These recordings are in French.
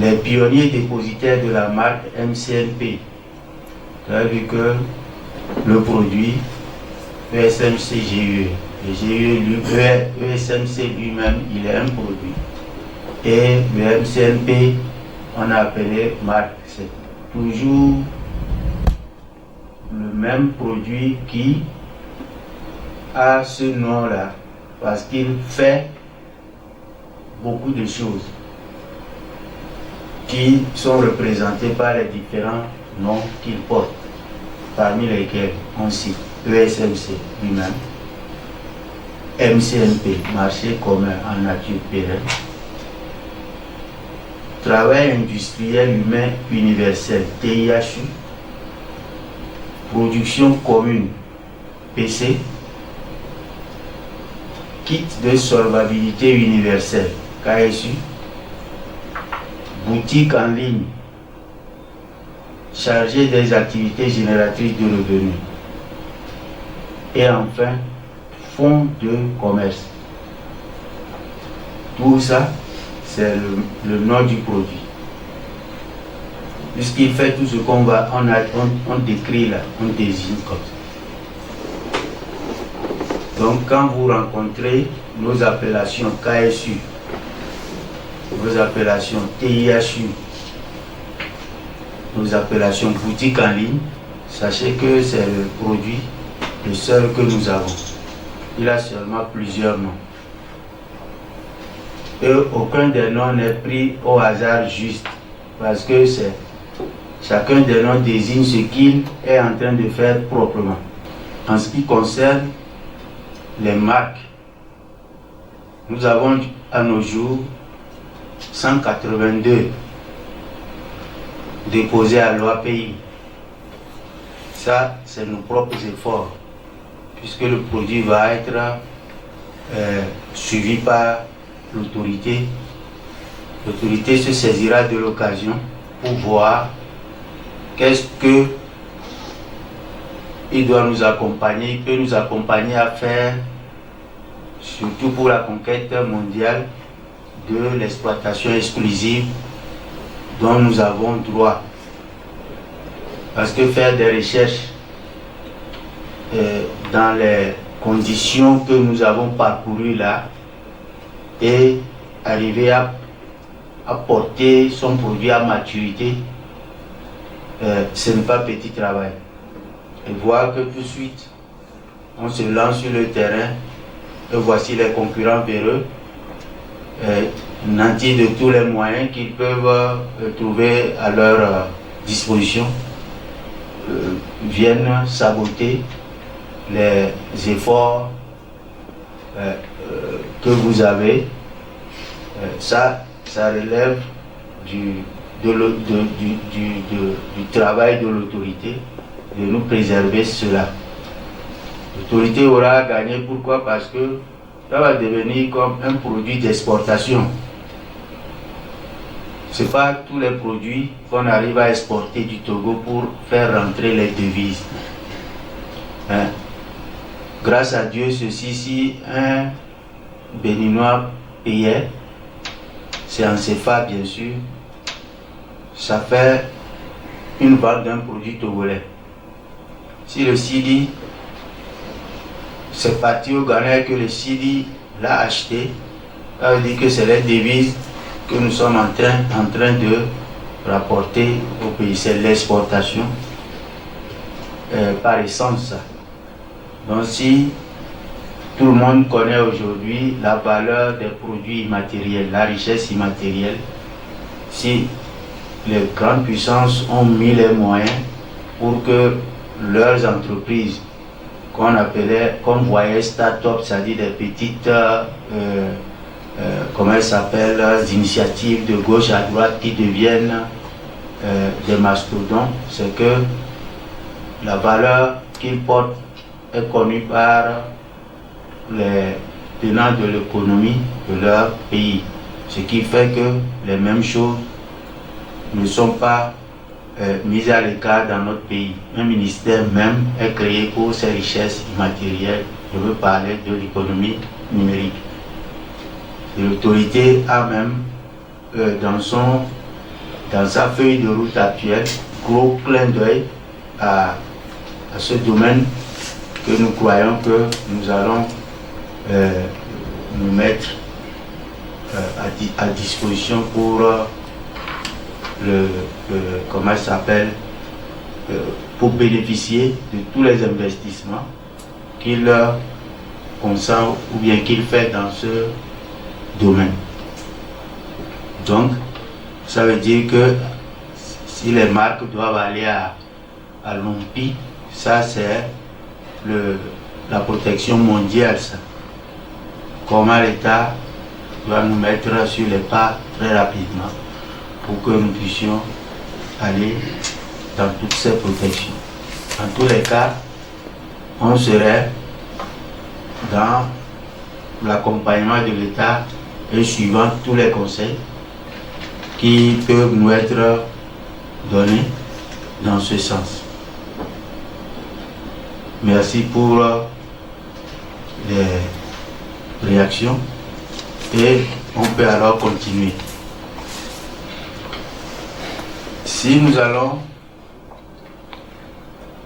les pionniers dépositaires de la marque MCNP. Vous avez vu que le produit ESMC GUE, ESMC lui-même, il est un produit. Et le MCNP, on a appelé marque. C'est toujours le même produit qui a ce nom-là, parce qu'il fait beaucoup de choses qui sont représentées par les différents noms qu'il porte, parmi lesquels on cite ESMC lui-même, MCNP, marché commun en nature pérenne, travail industriel humain universel, TIHU, production commune, PC, kit de solvabilité universelle, KSU, boutique en ligne, chargée des activités génératrices de revenus. Et enfin, fonds de commerce. Tout ça, c'est le nom du produit. Puisqu'il fait tout ce qu'on va, on décrit là, on désigne comme ça. Donc quand vous rencontrez nos appellations KSU, nos appellations TIHU, nos appellations boutique en ligne, sachez que c'est le produit le seul que nous avons. Il a seulement plusieurs noms. Et aucun des noms n'est pris au hasard juste, parce que chacun des noms désigne ce qu'il est en train de faire proprement. En ce qui concerne les marques, nous avons à nos jours 182 déposés à l'OAPI. Ça, c'est nos propres efforts, puisque le produit va être suivi par l'autorité. L'autorité se saisira de l'occasion pour voir qu'est-ce que il doit nous accompagner, il peut nous accompagner à faire, surtout pour la conquête mondiale de l'exploitation exclusive dont nous avons droit. Parce que faire des recherches dans les conditions que nous avons parcourues là et arriver à porter son produit à maturité, ce n'est pas petit travail. Et voir que tout de suite, on se lance sur le terrain et voici les concurrents véreux, nantis de tous les moyens qu'ils peuvent trouver à leur disposition, viennent saboter les efforts que vous avez. Ça relève du travail de l'autorité de nous préserver cela. L'autorité aura gagné, pourquoi? Parce que ça va devenir comme un produit d'exportation. Ce n'est pas tous les produits qu'on arrive à exporter du Togo pour faire rentrer les devises. Grâce à Dieu, si un Béninois payait, c'est en CFA bien sûr, ça fait une vente d'un produit togolais. Si le Sidi, c'est parti au Ghana et que le Sidi l'a acheté, ça veut dire que c'est les devises que nous sommes en train de rapporter au pays. C'est l'exportation par essence. Ça. Donc si tout le monde connaît aujourd'hui la valeur des produits immatériels, la richesse immatérielle, si les grandes puissances ont mis les moyens pour que leurs entreprises qu'on voyait start-up, c'est-à-dire des petites comment elles s'appellent, initiatives de gauche à droite qui deviennent des mastodontes, c'est que la valeur qu'ils portent est connue par les tenants de l'économie de leur pays. Ce qui fait que les mêmes choses ne sont pas mises à l'écart dans notre pays. Un ministère même est créé pour ces richesses immatérielles. Je veux parler de l'économie numérique. Et l'autorité a même dans son dans sa feuille de route actuelle, gros clin d'œil à ce domaine que nous croyons que nous allons nous mettre à disposition pour comment ça s'appelle, pour bénéficier de tous les investissements qu'il consent ou bien qu'il fait dans ce domaine. Donc, ça veut dire que si les marques doivent aller à l'OMPI, ça c'est la protection mondiale, ça. Comment l'État doit nous mettre sur les pas très rapidement pour que nous puissions aller dans toutes ces protections. En tous les cas, on serait dans l'accompagnement de l'État et suivant tous les conseils qui peuvent nous être donnés dans ce sens. Merci pour les réactions et on peut alors continuer. Si nous allons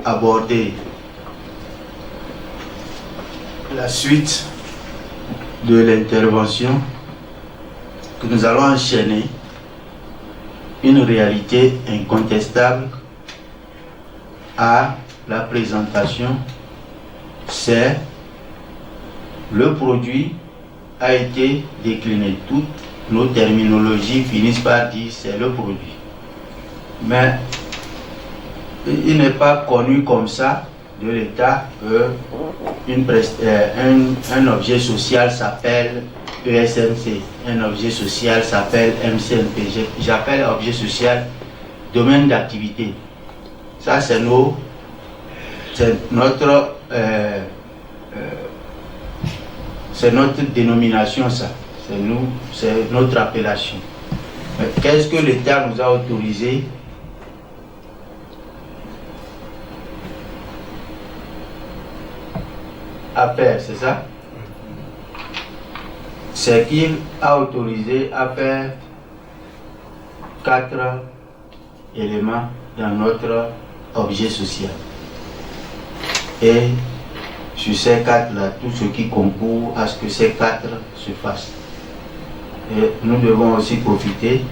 aborder la suite de l'intervention, que nous allons enchaîner une réalité incontestable à la présentation, c'est le produit a été décliné. Toutes nos terminologies finissent par dire c'est le produit. Mais il n'est pas connu comme ça de l'État qu'un objet social s'appelle ESMC, un objet social s'appelle MCNP. J'appelle objet social domaine d'activité. Ça c'est notre dénomination, ça. C'est notre appellation. Mais qu'est-ce que l'État nous a autorisé à faire, c'est ça? C'est qu'il a autorisé à faire 4 éléments dans notre objet social. Et sur ces 4-là, tout ce qui concourt à ce que ces 4 se fassent. Et nous devons aussi profiter,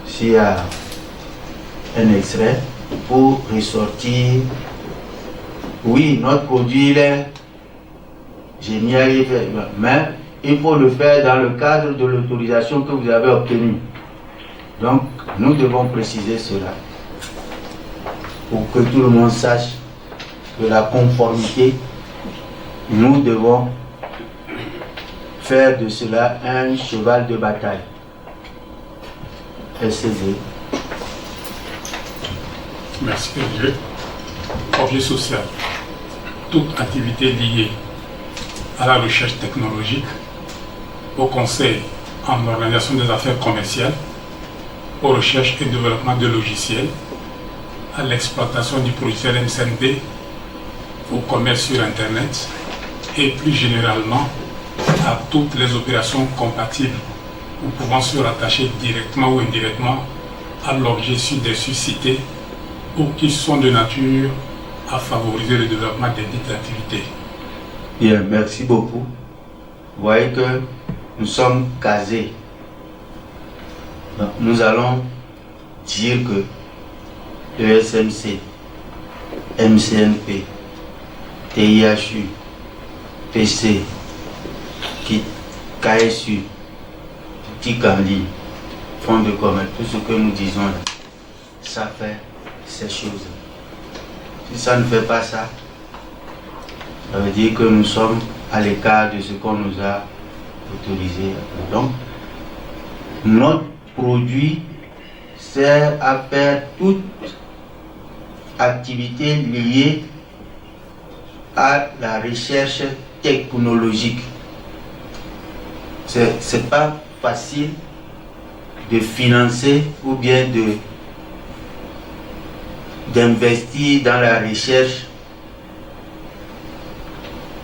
s'il y a un extrait, pour ressortir. Oui, notre produit, j'ai mis à y faire, mais il faut le faire dans le cadre de l'autorisation que vous avez obtenue. Donc, nous devons préciser cela pour que tout le monde sache que la conformité, nous devons faire de cela un cheval de bataille. SCD. Merci, Dieu. Objet social. Toute activité liée à la recherche technologique, au conseil en organisation des affaires commerciales, aux recherches et développement de logiciels, à l'exploitation du logiciel MCNP, au commerce sur Internet et plus généralement à toutes les opérations compatibles ou pouvant se rattacher directement ou indirectement à l'objet suscité ou qui sont de nature à favoriser le développement des dites activités. Bien, merci beaucoup. Vous voyez que nous sommes casés. Donc, nous allons dire que ESMC, MCNP, TIHU, PC, KSU, TIC en ligne, fonds de commerce, tout ce que nous disons là, ça fait ces choses. Si ça ne fait pas ça, ça veut dire que nous sommes à l'écart de ce qu'on nous a autorisé. Donc, notre produit sert à faire toute activité liée à la recherche technologique. C'est pas facile de financer ou bien d'investir dans la recherche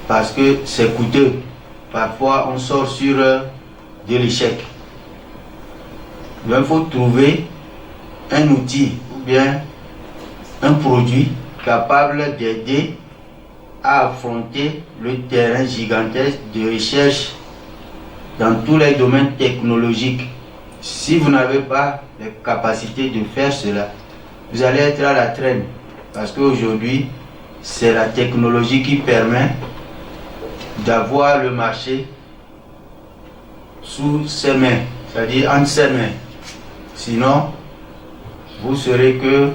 parce que c'est coûteux. Parfois on sort sur de l'échec. il faut trouver un outil ou bien un produit capable d'aider à affronter le terrain gigantesque de recherche dans tous les domaines technologiques. Si vous n'avez pas les capacités de faire cela, vous allez être à la traîne. Parce qu'aujourd'hui, c'est la technologie qui permet d'avoir le marché sous ses mains, c'est-à-dire entre ses mains. Sinon, vous serez que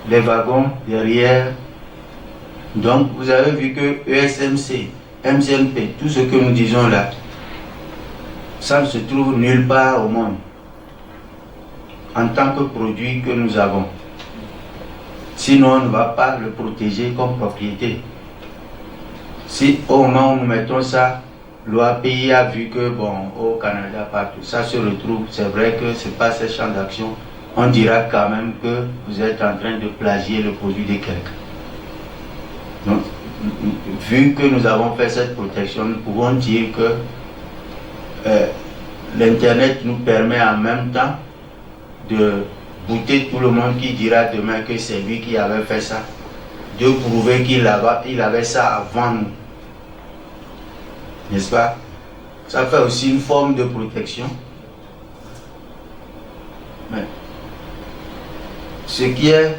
les wagons derrière. Donc, vous avez vu que ESMC, MCNP, tout ce que nous disons là, ça ne se trouve nulle part au monde en tant que produit que nous avons. Sinon, on ne va pas le protéger comme propriété. Si au moment où nous mettons ça, l'OAPI a vu que, bon, au Canada, partout, ça se retrouve, c'est vrai que ce n'est pas ce champ d'action, on dira quand même que vous êtes en train de plagier le produit de quelqu'un. Donc, vu que nous avons fait cette protection, nous pouvons dire que l'Internet nous permet en même temps de bouter tout le monde qui dira demain que c'est lui qui avait fait ça, de prouver qu'il avait ça avant nous. N'est-ce pas? Ça fait aussi une forme de protection. Mais ce qui est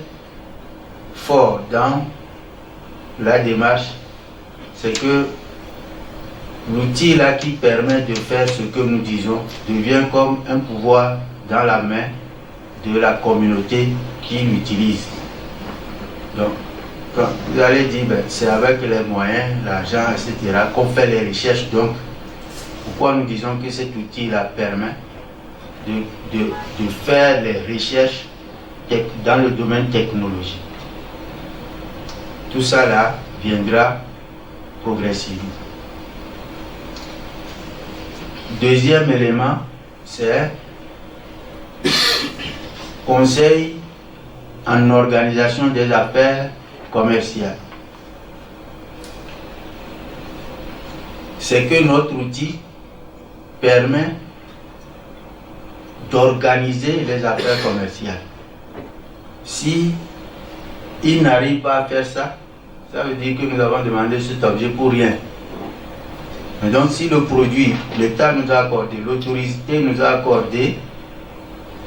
fort dans la démarche, c'est que l'outil là qui permet de faire ce que nous disons devient comme un pouvoir dans la main de la communauté qui l'utilise. Donc, quand vous allez dire, ben, c'est avec les moyens, l'argent, etc., qu'on fait les recherches. Donc, pourquoi nous disons que cet outil-là permet de faire les recherches dans le domaine technologique. Tout ça là viendra progressivement. Deuxième élément, c'est conseil en organisation des affaires commerciales. C'est que notre outil permet d'organiser les affaires commerciales. Si il n'arrive pas à faire ça, ça veut dire que nous avons demandé cet objet pour rien. Mais donc si le produit, l'État nous a accordé, l'autorité nous a accordé,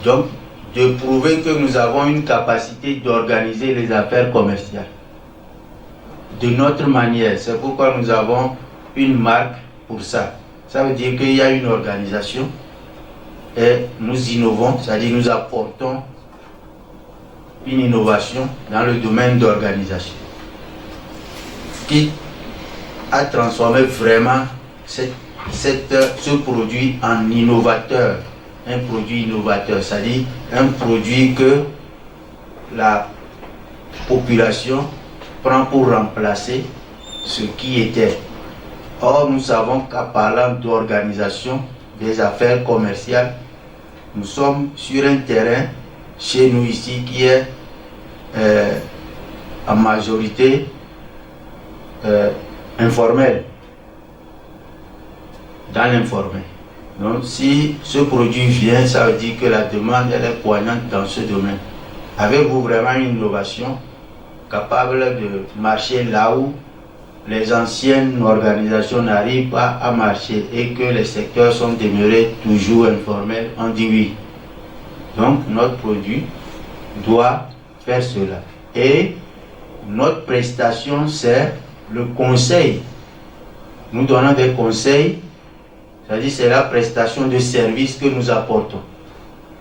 donc de prouver que nous avons une capacité d'organiser les affaires commerciales de notre manière. C'est pourquoi nous avons une marque pour ça. Ça veut dire qu'il y a une organisation et nous innovons, c'est-à-dire nous apportons une innovation dans le domaine d'organisation qui a transformé vraiment ce produit en innovateur. Un produit innovateur, c'est-à-dire un produit que la population prend pour remplacer ce qui était. Or, nous savons qu'en parlant d'organisation des affaires commerciales, nous sommes sur un terrain chez nous ici qui est en majorité informel, dans l'informel. Donc si ce produit vient, ça veut dire que la demande elle est poignante dans ce domaine. Avez-vous vraiment une innovation capable de marcher là où les anciennes organisations n'arrivent pas à marcher et que les secteurs sont demeurés toujours informels? On dit oui. Donc notre produit doit faire cela. Et notre prestation, c'est le conseil. Nous donnons des conseils, c'est-à-dire c'est la prestation de services que nous apportons.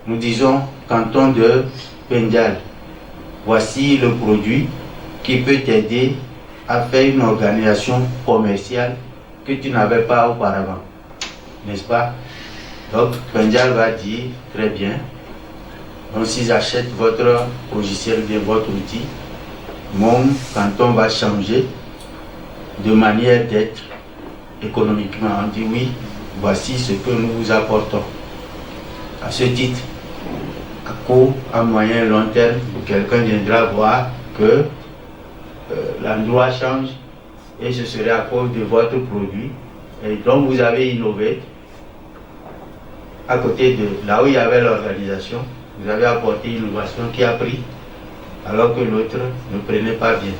Nous disons, canton de Pendial, voici le produit qui peut t'aider à faire une organisation commerciale que tu n'avais pas auparavant. N'est-ce pas? Donc Pendial va dire, très bien, donc si j'achète votre logiciel, bien votre outil, mon canton va changer de manière d'être économiquement. On dit oui, voici ce que nous vous apportons. À ce titre, à court, à moyen, long terme, quelqu'un viendra voir que l'endroit change et ce serait à cause de votre produit. Et donc vous avez innové à côté de là où il y avait l'organisation, vous avez apporté une innovation qui a pris, alors que l'autre ne prenait pas bien.